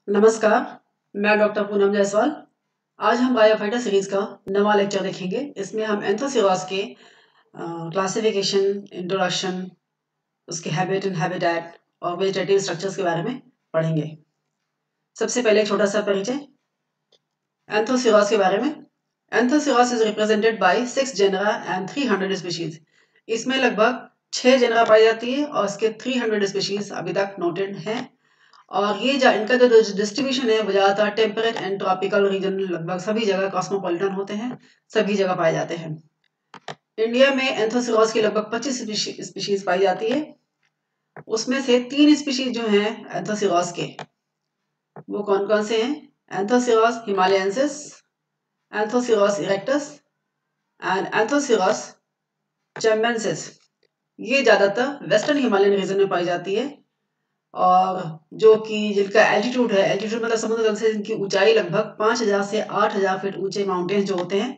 नमस्कार, मैं डॉक्टर पूनम जायसवाल। आज हम बायोफाइटर सीरीज का नवा लेक्चर देखेंगे। इसमें हम एंथोसिरास के क्लासिफिकेशन, इंट्रोडक्शन, उसके हैबिट एंड हैबिटेट और वेजिटेटिव स्ट्रक्चर्स के बारे में पढ़ेंगे। सबसे पहले एक छोटा सा परिचय एंथोसिरास के बारे में। Anthoceros is represented by 6 genera and 300 species. इसमें लगभग 6 जेनरा पाई जाती है और इसके 300 स्पीशीज अभी तक नोटेड हैं। और ये इनका जो डिस्ट्रीब्यूशन है वो ज़्यादातर टेम्परेट एंड ट्रॉपिकल रीजन, लगभग सभी जगह कॉस्मोपॉलिटन होते हैं, सभी जगह पाए जाते हैं। इंडिया में एंथोसिरास की लगभग 25 स्पीशीज पाई जाती है। उसमें से 3 स्पीशीज जो हैं एंथोसिरास के, वो कौन कौन से हैं? Anthoceros himalayensis, Anthoceros erectus and Anthoceros chambensis. ये ज़्यादातर वेस्टर्न हिमालयन रीजन में पाई जाती है और जो कि जिनका एल्टीट्यूड है, एल्टीट्यूड मतलब समुद्र तल से इनकी ऊंचाई लगभग 5000 से 8000 फीट ऊंचे माउंटेन्स जो होते हैं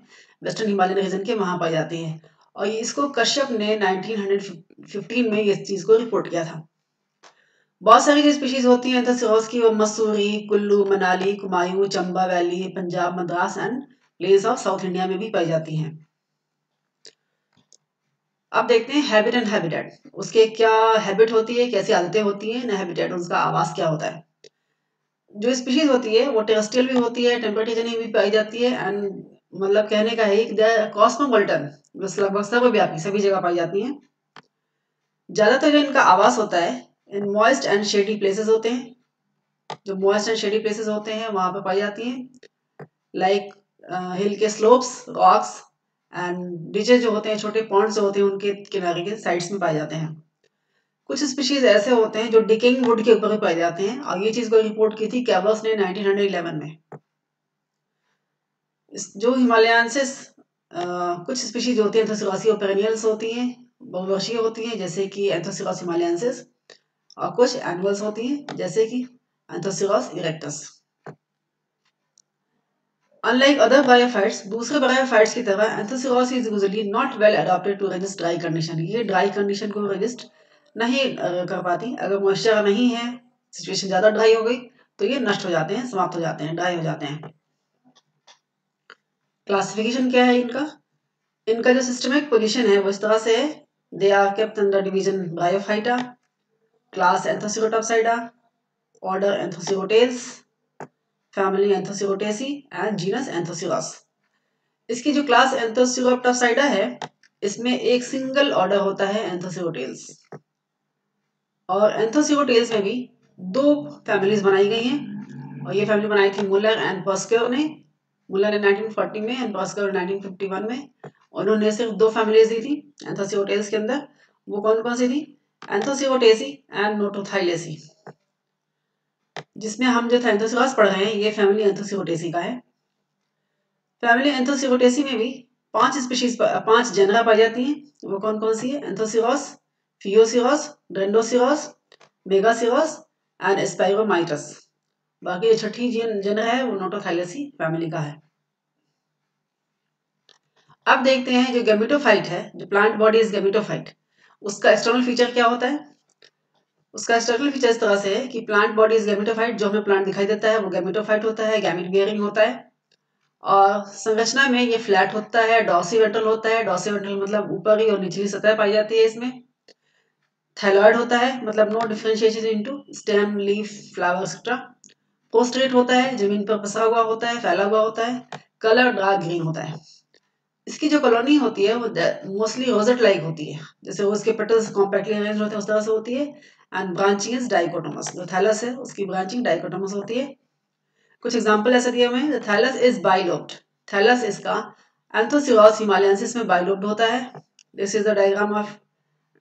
वेस्टर्न हिमालयन रीजन के, वहां पाई जाती हैं। और इसको कश्यप ने 1915 में इस चीज को रिपोर्ट किया था। बहुत सारी जो स्पीशीज होती हैं एंथोसिरास की, वो Mussoorie, Kullu, Manali, Kumaon, Chamba valley, Punjab, Madras and plains of south India में भी पाई जाती हैं। अब देखते हैं हैबिट एंड हैबिटेट। उसके क्या हैबिट होती है, कैसी आदतें होती हैं, न हैबिटेट उसका आवास क्या होता है। जो स्पीशीज होती है वो टेरेस्ट्रियल भी होती है, टेम्परेट रीजन में भी पाई जाती है एंड मतलब कहने का है कि कॉस्मोपॉलिटन, बस लगभग सर्वव्यापी सभी जगह पाई जाती हैं। ज्यादातर जो इनका आवास होता है in moist and shady places होते हैं। जो मॉइस्ट एंड शेडी प्लेसेस होते हैं वहां पर पाई जाती हैं, लाइक हिल के स्लोप्स, रॉक्स एंड डिचेज जो होते हैं, छोटे पॉन्ड्स जो होते हैं उनके किनारे के साइड्स में पाए जाते हैं। कुछ स्पीशीज ऐसे होते हैं जो डिकेइंग वुड के ऊपर भी पाए जाते हैं और ये चीज को रिपोर्ट की थी कैबर्स ने 1911 में। जो हिमालयंसिस कुछ स्पीशीज होती हैं एंथोसिरासी पेरेनियल्स होती हैं, बहुवर्षीय होती हैं, जैसे कि एंथोसिरास हिमालयंसिस, और कुछ एनुअल्स होती हैं जैसे कि Anthoceros erectus. Unlike other bryophytes, दूसरे बायोफाइट्स की तरह Anthoceros is usually not well adopted to resist dry condition. ये ड्राई कंडीशन को रेजिस्ट नहीं कर पाती। अगर मॉइस्चर नहीं है, सिचुएशन ज्यादा ड्राई हो गई तो ये नष्ट हो जाते हैं, समाप्त हो जाते हैं, ड्राई हो जाते हैं। क्लासिफिकेशन क्या है इनका? इनका जो सिस्टमिक पोजीशन है वो इस तरह से है। They are kept under division Bryophyta, class Anthocerotopsida, order Anthocerotales, family Anthocerotaceae and genus Anthoceros. इसकी जो क्लास एंथोसिरोटॉप्साइडा है, इसमें एक सिंगल ऑर्डर होता है एंथोसिरोटेल्स। और एंथोसिरोटेल्स में भी 2 फैमिलीज बनाई गई हैं और ये फैमिली बनाई थी मुलर एंड पर्स्क्योर ने। मुलर ने 1940 में एंड पर्स्क्योर 1951 में। उन्होंने सिर्फ 2 फैमिलीज दी थी एंथोसिरोटेल्स के अंदर। वो कौन कौन सी थी? एंथोसिरोटेसी एंड नोटोथाइलेसी। जिसमें हम जो एंथोसिरास पढ़ रहे हैं ये फैमिली एंथोसिरोटेसी का है। फैमिली एंथोसिरोटेसी में भी 5 जेनरा पाई जाती हैं। वो कौन कौन सी है? Anthoceros, Phaeoceros, Dendroceros, Megaceros and स्पाइरोमाइटस। बाकी जो छठी जेनरा है वो नोटोथाइलेसी फैमिली का है। अब देखते हैं जो गैमेटोफाइट है, जो प्लांट बॉडी इज गैमेटोफाइट, उसका एक्सटर्नल फीचर क्या होता है? उसका एक्सटर्नल फीचर इस तरह से है कि प्लांट बॉडी इज गैमेटोफाइट। जो हमें प्लांट दिखाई देता है वो गैमेटोफाइट होता है, गैमेट बियरिंग होता है। और संरचना में ये फ्लैट होता है, डॉर्सिवेंट्रल होता है। डॉर्सिवेंट्रल मतलब ऊपरी और निचली सतह पाई जाती है इसमें। थायलॉइड होता है, मतलब no differentiation into stem, leaf, flower etcetera. Prostrate होता है, जमीन पर पसरा हुआ होता है, फैला हुआ होता है। कलर डार्क ग्रीन होता है। इसकी जो कॉलोनी होती है वो मोस्टली रोजेट लाइक होती है, जैसे उसके पेटल्स कॉम्पैक्टली अरेंज होते हैं उस तरह से होती है। And branching is dichotomous. जो थैलस है उसकी ब्रांचिंग डाइकोटोमस होती है। कुछ एग्जांपल ऐसे दिए हुए हैं। Thallus is bilobed. थैलस इसका एंथोसिरास हिमालयंसिस में बाइलोब्ड होता है। This is the diagram of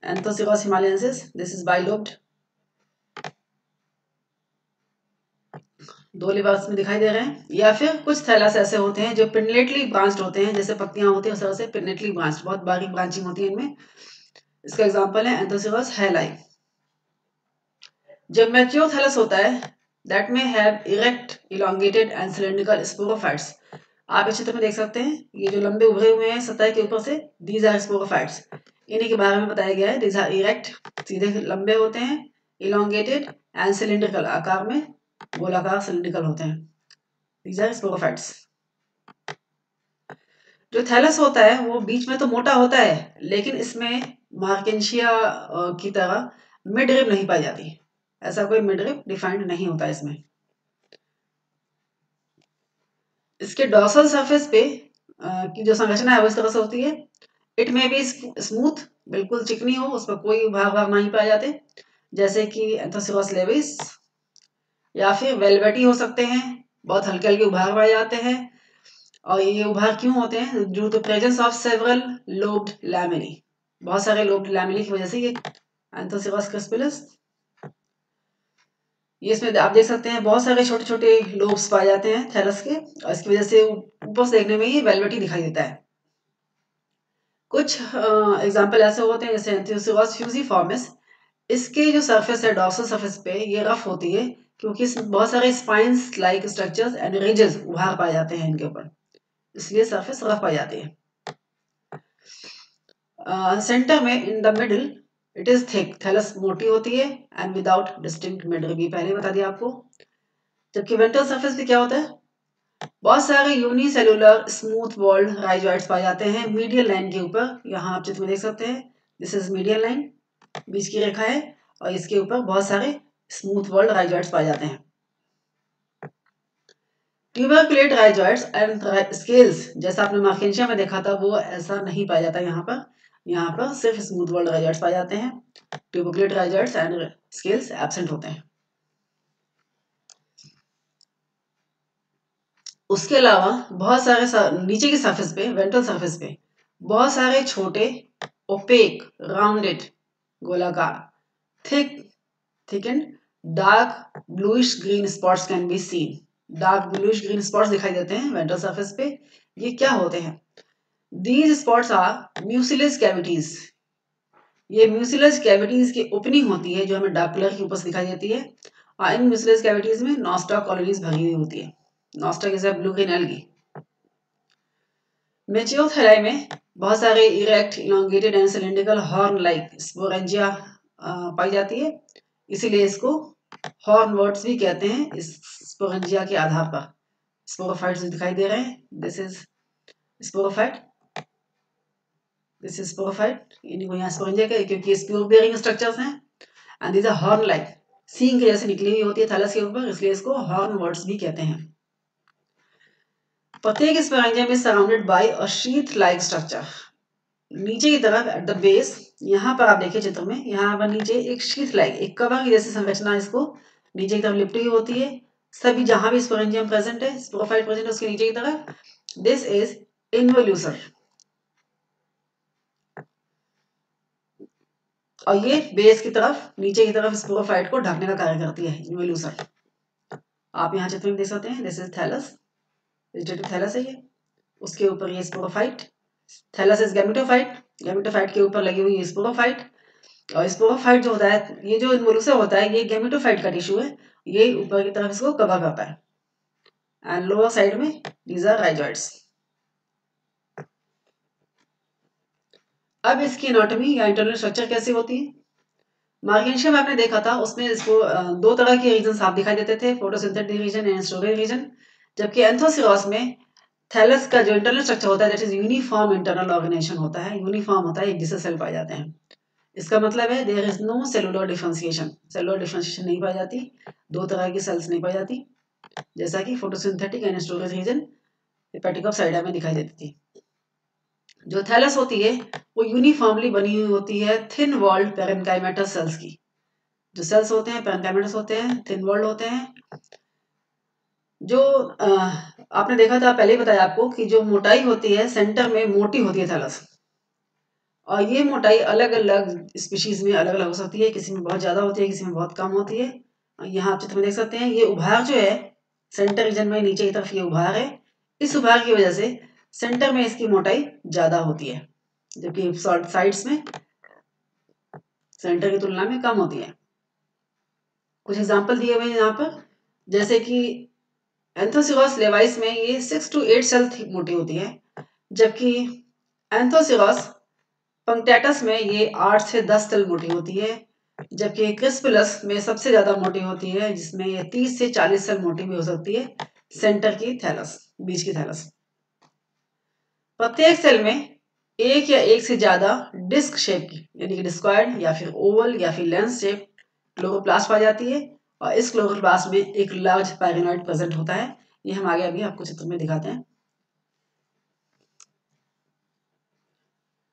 Anthoceros himalayensis. This is bilobed. 2 लिबास में दिखाई दे रहे हैं। या फिर कुछ थैलस ऐसे होते हैं जो पिन्नेटली ब्रांच्ड होते हैं, जैसे पत्तियां होती हैं उस तरह से पिन्नेटली ब्रांच्ड, बहुत बारीक ब्रांचिंग होती है इनमें। इसका एग्जांपल है एंथोसिरास हेलाई। जब मैच्योर थैलस होता है दैट में have erect, elongated and cylindrical sporophytes. आप इस चित्र में देख सकते हैं ये जो लंबे उभरे हुए हैं सतह के ऊपर से, दीज आर स्पोरोफाइट्स। इन्हीं के बारे में बताया गया है। दीज आर इरेक्ट, सीधे लंबे होते हैं, इलोंगेटेड एंड सिलेंड्रिकल आकार में, गोलाकार सिलिंड्रिकल होते हैं। These are sporophytes। जो थैलस होता है वो बीच में तो मोटा होता है, लेकिन इसमें मार्केंशिया की तरह मिड रिब नहीं पाई जाती। ऐसा कोई मिड रिब डिफाइंड नहीं होता इसमें। इसके डॉर्सल सरफेस पे की जो संरचना है वो इस तरह से होती है। इट में भी स्मूथ, बिल्कुल चिकनी हो, उस पर कोई उभार नहीं पाए जाते, जैसे कि एंथोसिरोस लेविस, या फिर वेलवेटी हो सकते हैं, बहुत हल्के हल्के उभार पाए जाते हैं। और ये उभार क्यों होते हैं? Due to presence of several lobed lamellae. बहुत सारे लोब्ड लैमेली की वजह से ये एंथोसिरोस क्रिस्पिलस, ये इसमें आप देख सकते हैं बहुत सारे छोटे छोटे लोब्स पाए जाते हैं थैलस के, और इसकी वजह से ऊपर से देखने में ये वेलवेटी दिखाई देता है। कुछ एग्जाम्पल ऐसे होते हैं जैसे एंथोसिरोस फ्यूजिफॉर्मिस। इसके जो सरफेस है डॉर्सल सरफेस पे ये रफ होती है, क्योंकि बहुत सारे spines like structures and ridges उभार पाए जाते हैं इनके ऊपर, इसलिए सरफेस रफ पाई जाती है। सेंटर में in the middle it is thick, thallus मोटी होती है and without distinct midrib, पहले बता दिया आपको। जबकि वेंट्रल सरफेस पे क्या होता है? बहुत सारे यूनिसेलुलर स्मूथ वॉल्ड राइजॉइड्स पाए जाते हैं मीडियल लाइन के ऊपर। यहाँ आप चित्र में देख सकते हैं, दिस इज मीडियल लाइन, बीच की रेखा है, और इसके ऊपर बहुत सारे स्मूथ वॉल्ड राइजॉइड्स पाए जाते हैं। ट्यूबरकुलेट राइजॉइड्स एंड स्केल्स, जैसा आपने मार्केंशिया में देखा था, वो ऐसा नहीं पाया जाता यहाँ पर। यहाँ पर सिर्फ स्मूथ वॉल्ड राइजॉइड्स पाए जाते हैं, tuberculate rhizoids and scales absent होते हैं। उसके अलावा बहुत सारे नीचे की सरफेस पे, वेंट्रल सरफेस पे बहुत सारे छोटे ओपेक राउंडेड गोलाकार thick thickened dark bluish green spots can be seen. Dark bluish green spots दिखाई देते हैं वेंट्रल सरफेस पे। ये क्या होते हैं? These spots are mucilage cavities. ये म्यूसिलस कैविटीज की ओपनिंग होती है जो हमें डार्क कलर की ऊपर से दिखाई देती है, और इन म्यूसिलस कैविटीज में नॉस्टा कॉलोनीज भरी हुई होती है। Nostoc is a blue green algae. Mature thalli में बहुत सारे erect elongated and cylindrical horn like sporangia पाई जाती है, इसीलिए इसको हॉर्नवर्ट्स भी कहते हैं इस स्पोरेंजिया के आधार पर। स्पोरोफाइट्स दिखाई दे रहे हैं, this is sporophyte, this is sporophyte, इनको यहाँ स्पोरेंजिया कहते हैं क्योंकि स्पोर बेयरिंग स्ट्रक्चर्स हैं, and these are horn like, सींग के जैसे निकली हुई होती है थैलस के ऊपर, इसलिए इसको हॉर्नवर्ट्स भी कहते हैं। प्रत्येक sporangium is surrounded by a sheath like structure. नीचे की तरफ एट द बेस, यहाँ पर आप देखिए चित्र में, यहाँ पर नीचे एक शीथ लाइक, एक कवर की जैसी संरचना इसको नीचे की तरफ लिपटी हुई होती है। सभी जहां भी स्पोरेंजियम प्रेजेंट है, स्पोरोफाइट प्रेजेंट है, उसके नीचे की तरफ दिस इज इन्वोल्यूसर, और ये बेस की तरफ नीचे की तरफ स्पोरोफाइट को ढकने का कार्य करती है इन्वोल्यूसर। आप यहाँ चित्र में देख सकते हैं, this is thallus, vegetative thallus है ये, उसके ऊपर ये sporophyte, thallus is gametophyte, gametophyte के ऊपर लगी हुई है स्पोरोफाइट। और स्पोरोफाइट जो होता है, ये जो इन्वोल्यूसर होता है, ये गैमेटोफाइट का टिश्यू है, ये ऊपर की तरफ इसको कवर करता है, एंड लोअर साइड में दीज आर राइजॉइड्स। अब इसकी एनाटॉमी या इंटरनल स्ट्रक्चर कैसी होती है? मार्केंशिया में आपने देखा था, उसमें इसको दो तरह के रीजन साफ दिखाई देते थे, photosynthetic region and storage region. जबकि एंथोसिरोस में थैलस का जो इंटरनल स्ट्रक्चर होता है that is uniform internal organisation होता है, यूनिफॉर्म होता है, एक जैसे सेल पाए जाते हैं। इसका मतलब है there is no cellular differentiation, cellular differentiation नहीं पाई जाती, दो तरह की सेल्स नहीं पाई जाती, जैसा कि photosynthetic and storage region Hepaticopsida में दिखाई देती थी। जो थैलस होती है वो यूनिफॉर्मली बनी हुई होती है थिन वॉल्ड पेरेन्काइमेटस सेल्स की। जो सेल्स होते हैं पेरेन्काइमेटस होते हैं, थिन वॉल्ड होते हैं। जो आपने देखा था, पहले ही बताया आपको कि जो मोटाई होती है सेंटर में मोटी होती है थैलस, और ये मोटाई अलग अलग स्पीशीज में अलग अलग हो सकती है, किसी में बहुत ज्यादा होती है, किसी में बहुत कम होती है। यहाँ आप चित्र में देख सकते हैं, ये उभार जो है सेंटर रीजन में नीचे की तरफ ये उभार है, इस उभार की वजह से सेंटर में इसकी मोटाई ज्यादा होती है, जबकि साइड्स में सेंटर की तुलना में कम होती है। कुछ एग्जाम्पल दिए हुए हैं यहाँ पर, जैसे कि एंथोसिरोस लेवाइस में ये 6 to 8 सेल मोटी होती है, जबकि एंथोसिरोस पंक्टेटस में ये 8 से 10 सेल मोटी होती है। जबकि क्रिस्पिलस में सबसे ज्यादा मोटी होती है, जिसमें ये 30 से 40 सेल मोटी भी हो सकती है, सेंटर की थैलस, बीच की थैलस। प्रत्येक सेल में एक या एक से ज्यादा डिस्क शेप की, यानी कि डिस्क्वायर्ड या फिर ओवल या फिर लेंस शेप क्लोरोप्लास्ट पाई जाती है, और इस क्लोरोप्लास्ट में एक लार्ज पायरिनॉइड प्रेजेंट होता है। ये हम आगे अभी आपको चित्र में दिखाते हैं।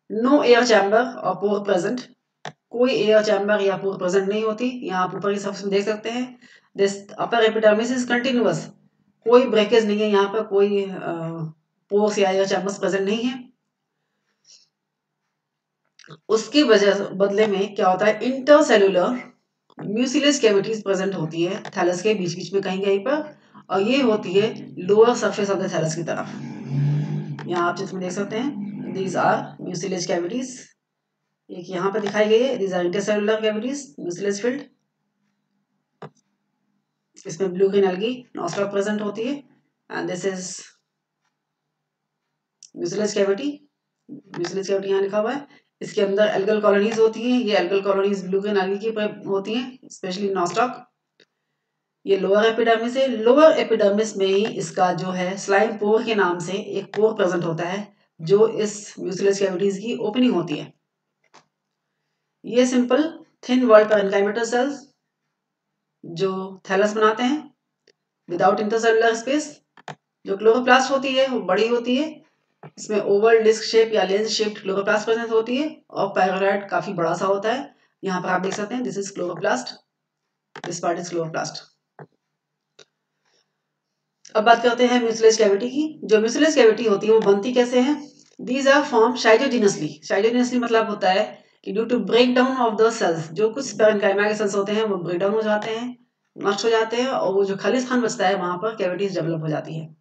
नो एयर चैम्बर और पोर प्रेजेंट, कोई एयर चैम्बर या पोर प्रेजेंट नहीं होती। यहाँ आप ऊपर की तरफ देख सकते हैं, this upper epidermis is continuous, कोई ब्रेकेज नहीं है, यहाँ पर कोई पोर्स या एयर चैम्बर्स प्रेजेंट नहीं है। उसकी वजह बदले में क्या होता है, इंटरसेल्यूलर म्यूसिलस कैविटीज प्रेजेंट होती है थैलस के बीच बीच में कहीं कहीं पर, और ये होती है lower surface of the thallus की तरफ। यहाँ आप चित्र में देख सकते हैं, दीज आर म्यूसिलस कैविटीज, एक यहाँ पर दिखाई गई है, these are intercellular cavities mucilage filled. इसमें blue green algae Nostoc present होती है, and this is mucilage cavity. Mucilage cavity यहाँ लिखा हुआ है। इसके अंदर एल्गल कॉलोनीज होती हैं, ये algal colonies blue green algae की होती हैं, स्पेशली नॉस्ट्रॉक। ये लोअर एपिडर्मिस है। लोअर एपिडर्मिस में ही इसका जो है स्लाइम पोर के नाम से एक पोर प्रेजेंट होता है, जो इस म्यूसिलस कैविटीज की ओपनिंग होती है। ये सिंपल थिन वॉल्ड पैरेन्काइमेटल सेल्स जो थैलस बनाते हैं विदाउट इंटरसेलुलर स्पेस। जो क्लोरोप्लास्ट होती है वो बड़ी होती है, इसमें ओवल डिस्क शेप या लेंस शेप्ड क्लोरोप्लास्ट प्रेजेंट होती है, और पैरालाइट काफी बड़ा सा होता है। यहाँ पर आप देख सकते हैं, this is chloroplast, this part is chloroplast. अब बात करते हैं म्यूसिलस कैविटी की। जो म्यूसिलस कैविटी होती है वो बनती कैसे है? These are form schizogenously. Schizogenously मतलब होता है कि due to break down of the cells, जो कुछ पैरेन्काइमा के सेल्स होते हैं वो ब्रेक डाउन हो जाते हैं, नष्ट हो जाते हैं, और वो जो खाली स्थान बचता है वहां पर कैविटीज डेवलप हो जाती है।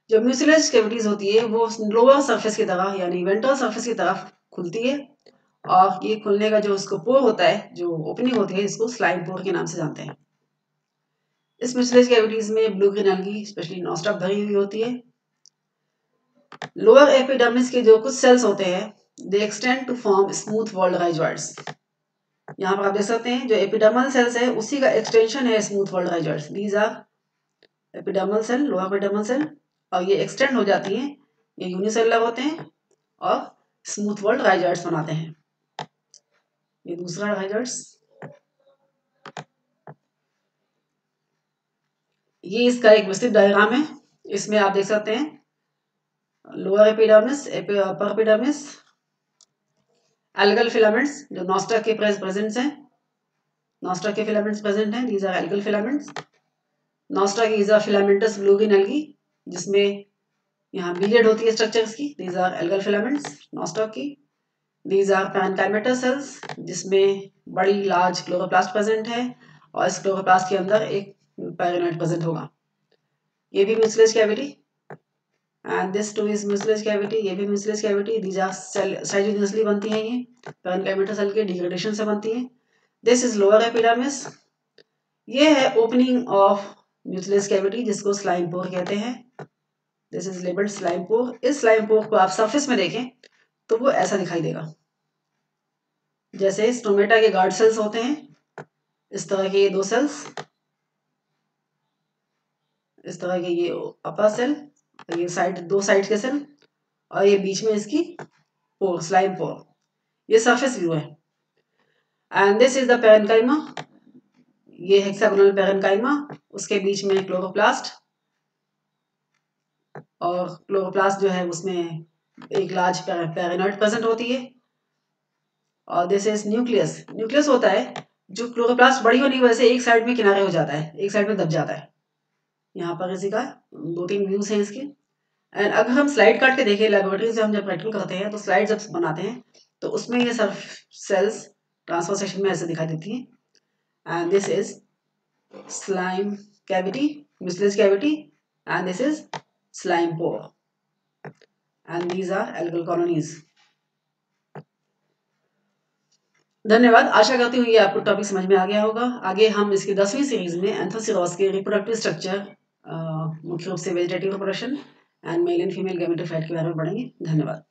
जो म्यूसिलस कैविटीज होती है वो लोअर सरफेस की तरफ यानी वेंट्रल सरफेस की तरफ खुलती है, और ये खुलने का जो उसको पोर होता है, जो ओपनिंग होती है, इसको स्लाइम पोर के नाम से जानते हैं। इस म्यूसिलस कैविटीज में ब्लू ग्रीन एल्गी स्पेशली नॉस्ट्रॉक भरी हुई होती है। लोअर एपिडर्मिस के जो कुछ सेल्स होते हैं, they extend to form smooth walled rhizoids. यहाँ पर आप देख सकते हैं, जो एपिडर्मल सेल्स है उसी का एक्सटेंशन है smooth walled rhizoids. These are epidermal cell, lower epidermal cell, और ये एक्सटेंड हो जाती हैं, ये यूनिसेलुलर होते हैं और स्मूथ वॉल्ड राइजॉइड्स बनाते हैं। ये दूसरा राइजॉइड्स, ये इसका एक विस्तृत डायग्राम है। इसमें आप देख सकते हैं lower epidermis, upper epidermis, algal filaments जो नॉस्ट्रॉक के प्रेजेंट्स हैं, नॉस्ट्रॉक के फिलामेंट्स प्रेजेंट हैं, these are algal filaments. Nostoc is a filamentous blue green algae, जिसमें यहाँ बिलियड होती है स्ट्रक्चर्स की, these are algal filaments Nostoc की। दीज आर पैरेन्काइमेटल सेल्स, जिसमें बड़ी लार्ज क्लोरोप्लास्ट प्रेजेंट है, और इस क्लोरोप्लास्ट के अंदर एक पैरेनॉइड प्रेजेंट होगा। ये भी mucilage cavity, and this too is mucilage cavity, ये भी mucilage cavity. These are schizogenously बनती हैं, ये पैरेन्काइमेटल सेल के डिग्रेडेशन से बनती हैं। This is lower epidermis. ये है ओपनिंग ऑफ म्यूसिलस कैविटी, जिसको स्लाइम पोर कहते हैं। दिस इज लेबल्ड स्लाइम पोर। इस स्लाइम पोर को आप सरफेस में देखें तो वो ऐसा दिखाई देगा, जैसे स्टोमेटा के गार्ड सेल्स होते हैं, इस तरह के ये दो सेल्स, इस तरह के ये अपर सेल, ये साइड, दो साइड के सेल, और ये बीच में इसकी पोर, स्लाइम पोर। ये सरफेस व्यू है। And this is the parenchyma, ये हेक्सागोनल पैरेन्काइमा, उसके बीच में क्लोरोप्लास्ट, और क्लोरोप्लास्ट जो है उसमें एक लार्ज पैरेनॉइड प्रेजेंट होती है, और दिस इज न्यूक्लियस। न्यूक्लियस होता है जो क्लोरोप्लास्ट बड़ी होने की वजह से एक साइड में किनारे हो जाता है, एक साइड में दब जाता है। यहाँ पर इसी का दो तीन व्यूज हैं इसके। एंड अगर हम स्लाइड काट के देखें लेबोरेटरी से, हम जब प्रैक्टिकल करते हैं तो स्लाइड जब बनाते हैं तो उसमें ये सब सेल्स ट्रांसफर सेक्शन में ऐसे दिखाई देती हैं। And this is slime cavity, mucilage cavity, and this is slime pore, and these are algal colonies. धन्यवाद। आशा करती हूँ ये आपको टॉपिक समझ में आ गया होगा। आगे हम इसकी 10वीं सीरीज में एंथोसिरोड्स के रिप्रोडक्टिव स्ट्रक्चर, मुख्य रूप से vegetative reproduction and male and female gametophyte के बारे में पढ़ेंगे। धन्यवाद।